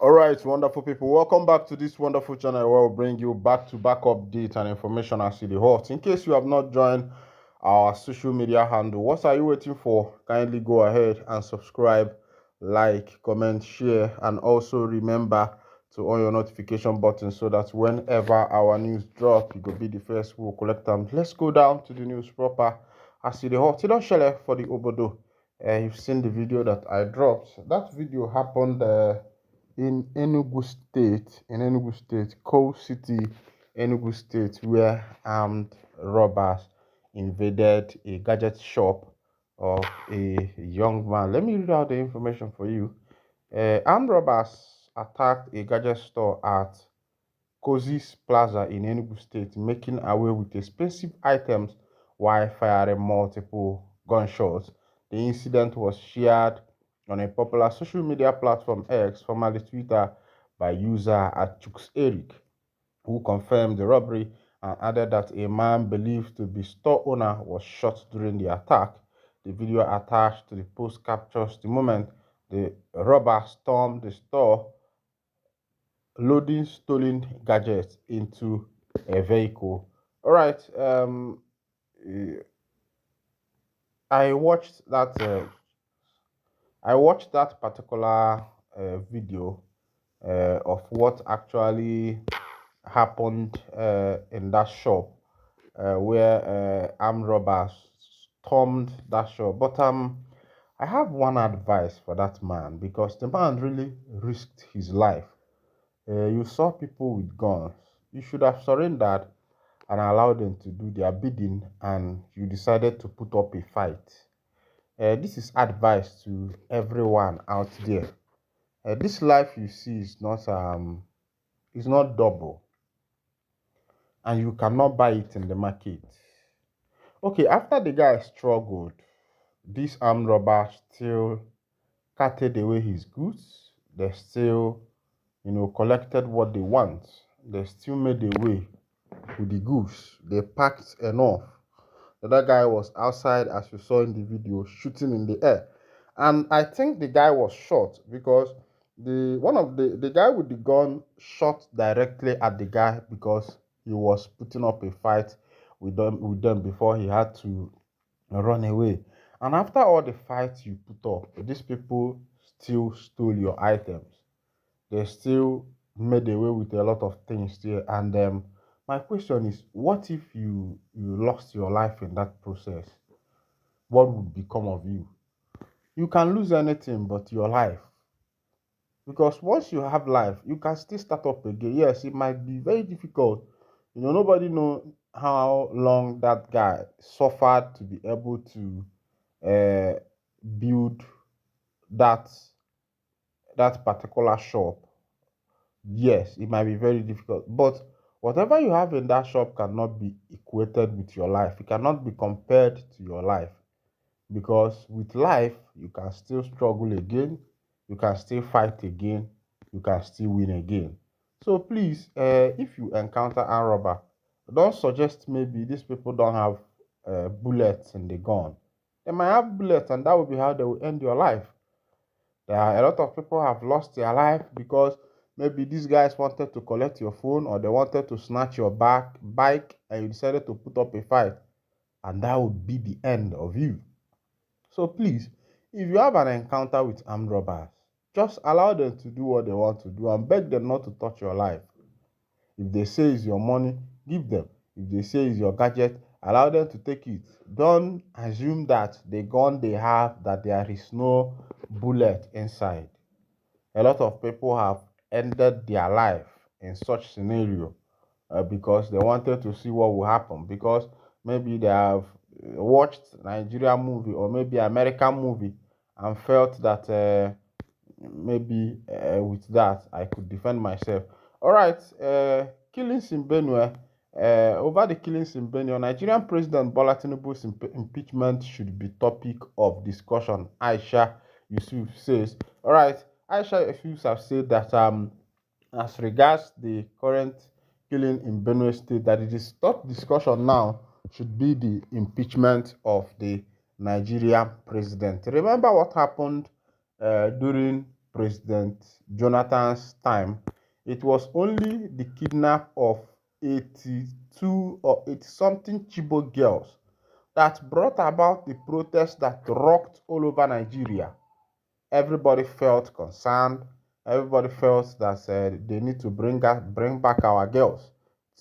All right, wonderful people. Welcome back to this wonderful channel where we'll bring you back-to-back updates and information as it hot. In case you have not joined our social media handle, what are you waiting for? Kindly go ahead and subscribe, like, comment, share, and also remember to on your notification button so that whenever our news drop, you will be the first we'll collect them. Let's go down to the news proper as it hot. It don't share for the Obodo. You've seen the video that I dropped. That video happened in Enugu State, Coal City, Enugu State, where armed robbers invaded a gadget shop of a young man. Let me read out the information for you. Armed robbers attacked a gadget store at Cozi's Plaza in Enugu State, making away with expensive items while firing multiple gunshots. The incident was shared on a popular social media platform X, formerly Twitter, by user @Chooks Eric, who confirmed the robbery and added that a man believed to be store owner was shot during the attack. The video attached to the post captures the moment the robber stormed the store, loading stolen gadgets into a vehicle. All right. I watched that. I watched that particular video of what actually happened in that shop where armed robbers stormed that shop. But I have one advice for that man because the man really risked his life. You saw people with guns. You should have surrendered and allowed them to do their bidding, and you decided to put up a fight. This is advice to everyone out there. This life you see is not It's not double, and you cannot buy it in the market. Okay, after the guy struggled, this armed robber still carted away his goods. They still, collected what they want. They still made away with the goods. They packed enough. The other guy was outside, as you saw in the video, shooting in the air. And I think the guy was shot because the guy with the gun shot directly at the guy because he was putting up a fight with them before he had to run away. And after all the fights you put up, these people still stole your items. They still made away with a lot of things there. And my question is, what if you lost your life in that process? What would become of you? You can lose anything but your life. Because once you have life, you can still start up again. Yes, it might be very difficult. Nobody know how long that guy suffered to be able to uh, build that that particular shop. Yes, it might be very difficult, but whatever you have in that shop cannot be equated with your life. It cannot be compared to your life because with life, you can still struggle again, you can still fight again, you can still win again. So please, if you encounter a robber, don't suggest maybe these people don't have bullets in the gun. They might have bullets, and that will be how they will end your life. There are a lot of people have lost their life because maybe these guys wanted to collect your phone or they wanted to snatch your bike and you decided to put up a fight, and that would be the end of you. So please, if you have an encounter with armed robbers, just allow them to do what they want to do and beg them not to touch your life. If they say it's your money, give them. If they say it's your gadget, allow them to take it. Don't assume that the gun they have, that there is no bullet inside. A lot of people have ended their life in such scenario because they wanted to see what will happen. Because maybe they have watched Nigerian movie or maybe American movie and felt that maybe with that I could defend myself. All right, killings in Benue. Over the killings in Benue, Nigerian President Bola Tinubu's impeachment should be topic of discussion. Aisha Yusuf says. All right, Aisha Yusuf have said that as regards the current killing in Benue State, that it is top discussion now should be the impeachment of the Nigerian president. Remember what happened during President Jonathan's time? It was only the kidnap of 82 or 80 something Chibok girls that brought about the protests that rocked all over Nigeria. Everybody felt concerned. Everybody felt that they need to bring back our girls.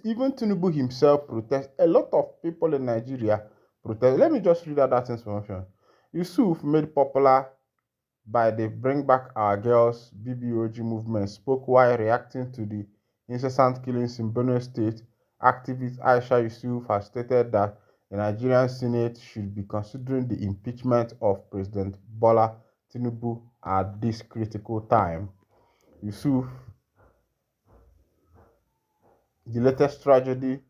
Even Tinubu himself protest. A lot of people in Nigeria protest. Let me just read out that information. Yusuf, made popular by the Bring Back Our Girls BBOG movement, spoke while reacting to the incessant killings in Benue State. Activist Aisha Yusuf has stated that the Nigerian Senate should be considering the impeachment of President Bola Tinubu at this critical time. Yusuf, the latest tragedy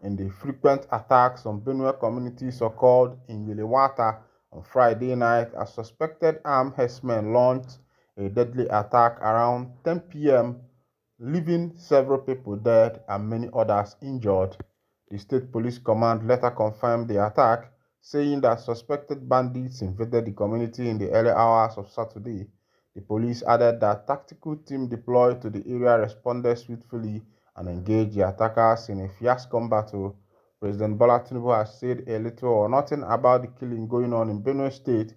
in the frequent attacks on Benue communities occurred in Yelewata on Friday night as suspected armed herdsmen launched a deadly attack around 10 p.m., leaving several people dead and many others injured. The State Police Command later confirmed the attack, saying that suspected bandits invaded the community in the early hours of Saturday. The police added that tactical team deployed to the area responded swiftly and engaged the attackers in a fierce battle. President Bola Tinubu has said a little or nothing about the killing going on in Benue State.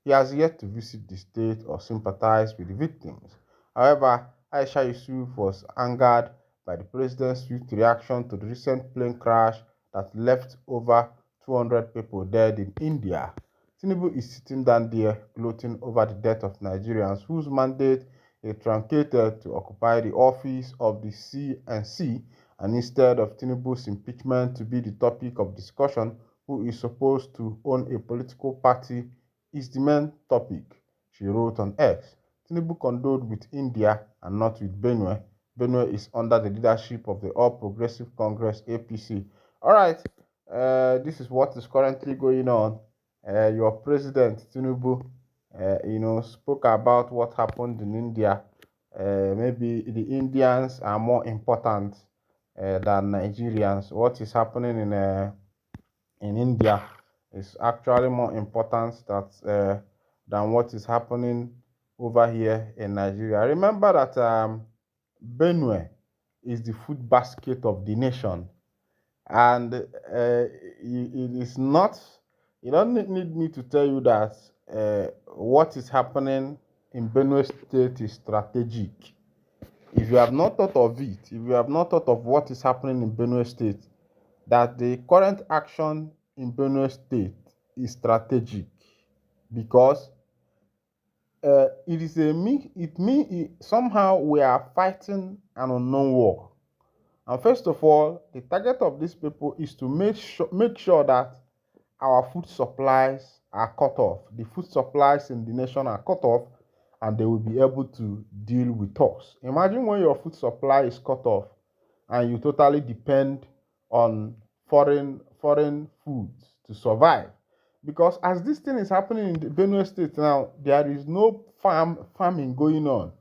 He has yet to visit the state or sympathize with the victims. However, Aisha Yusuf was angered by the president's swift reaction to the recent plane crash that left over 200 people dead in India. Tinubu is sitting down there gloating over the death of Nigerians whose mandate is truncated to occupy the office of the CNC, and instead of Tinubu's impeachment to be the topic of discussion, who is supposed to own a political party, is the main topic, she wrote on X. Tinubu condoled with India and not with Benue. Benue is under the leadership of the All Progressive Congress (APC). All right, this is what is currently going on. Your president Tinubu, spoke about what happened in India. Maybe the Indians are more important than Nigerians. What is happening in India is actually more important than what is happening over here in Nigeria. Remember that Benue is the food basket of the nation, and it is not. You don't need me to tell you that what is happening in Benue State is strategic. If you have not thought of it, if you have not thought of what is happening in Benue State, that the current action in Benue State is strategic, because it is a somehow we are fighting an unknown war. And first of all, the target of these people is to make sure that our food supplies are cut off. The food supplies in the nation are cut off, and they will be able to deal with us. Imagine when your food supply is cut off and you totally depend on foreign foods to survive. Because as this thing is happening in the Benue State now, there is no farming going on.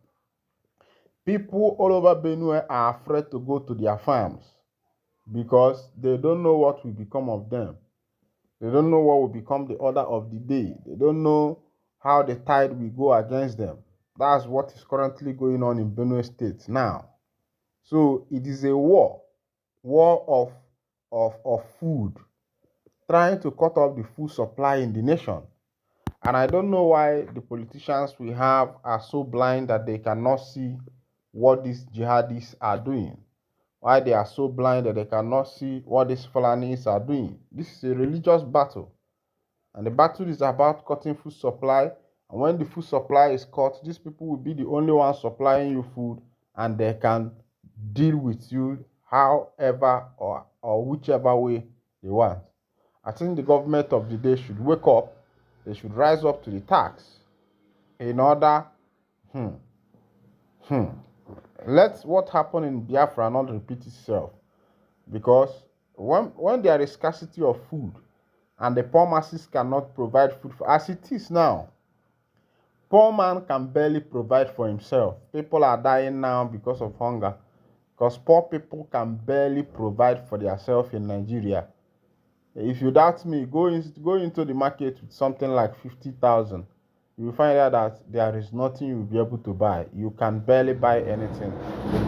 People all over Benue are afraid to go to their farms because they don't know what will become of them. They don't know what will become the order of the day. They don't know how the tide will go against them. That's what is currently going on in Benue State now. So it is a war of food, trying to cut off the food supply in the nation. And I don't know why the politicians we have are so blind that they cannot see what these jihadists are doing. Why they are so blind that they cannot see what these Fulanis are doing. This is a religious battle. And the battle is about cutting food supply. And when the food supply is cut, these people will be the only ones supplying you food, and they can deal with you however or whichever way they want. I think the government of the day should wake up. They should rise up to the task in order let what happened in Biafra not repeat itself. Because when there is scarcity of food and the poor masses cannot provide food as it is now, poor man can barely provide for himself. People are dying now because of hunger, because poor people can barely provide for themselves in Nigeria. If you doubt me, go into the market with something like 50,000. You will find out that there is nothing you will be able to buy. You can barely buy anything in